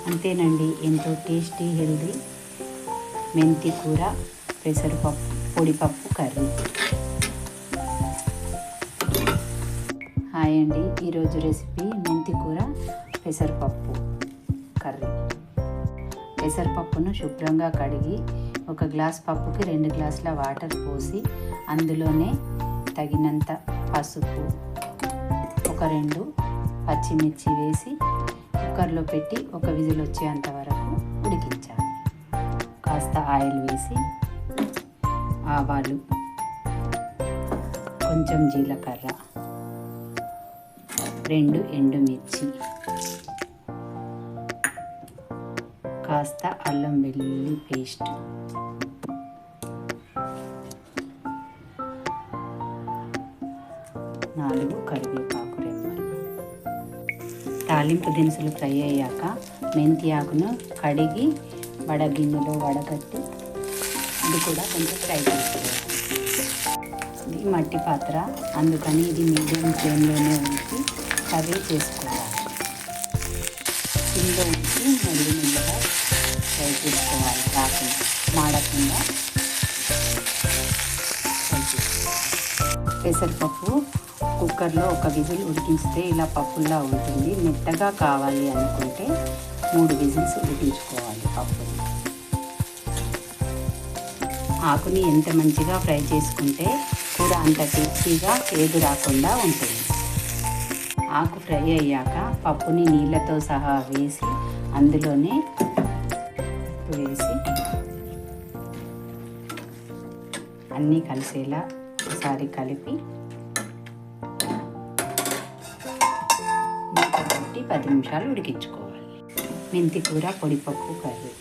అంతేనండి, ఎంతో tasty healthy మెంతి కూర పెసరపప్పు పొడిపప్పు కర్రీ. హాయ్ అండి, ఈరోజు రెసిపీ మెంతి కూర పెసరపప్పు కర్రీ. పెసరపప్పును శుభ్రంగా కడిగి ఒక గ్లాస్ పప్పుకి 2 గ్లాసుల వాటర్ పోసి అందులోనే తగినంత పసుపు, ఒక 2 పచ్చిమిర్చి వేసి కుక్కర్లో పెట్టి ఒక విజిల్ వచ్చేంత వరకు ఉడికించాలి. కాస్త ఆయిల్ వేసి ఆవాలు, కొంచెం జీలకర్ర, 2 ఎండుమిర్చి, కాస్త అల్లం వెల్లుల్లి పేస్ట్, నాలుగు కరివేపాకు రెమ్మలు. తాలింపు దినుసులు ఫ్రై అయ్యాక మెంతి ఆకును కడిగి వడగిన్నెలో వడగట్టి ఇది కూడా కొంచెం ఫ్రై చేసుకోవాలి. ఇది మట్టి పాత్ర, అందుకని ఇది మీడియం ఫ్లేమ్లోనే ఉంచి కర్రీ చేసుకోవాలి. ఇందులో ఉంచి మెల్లిగా ఫ్రై చేసుకోవాలి, రాకుండా మాడకుండా ఫ్రై చేసుకోవాలి. పెసరపప్పు కుక్కర్లో ఒక విజిల్ ఉడికించితే ఇలా పప్పులా ఉంటుంది. మెత్తగా కావాలి అనుకుంటే 3 విజిల్స్ ఉడికించుకోవాలి పప్పుని. ఆకుని ఎంత మంచిగా ఫ్రై చేసుకుంటే కూర అంత టేస్టీగా ఏది రాకుండా ఉంటుంది. ఆకు ఫ్రై అయ్యాక పప్పుని నీళ్ళతో సహా వేసి అందులోనే వేసి అన్నీ కలిసేలా ఒకసారి కలిపి 10 నిమిషాలు ఉడికించుకోవాలి. మెంతి కూర పొడిపప్పు కర్రీ.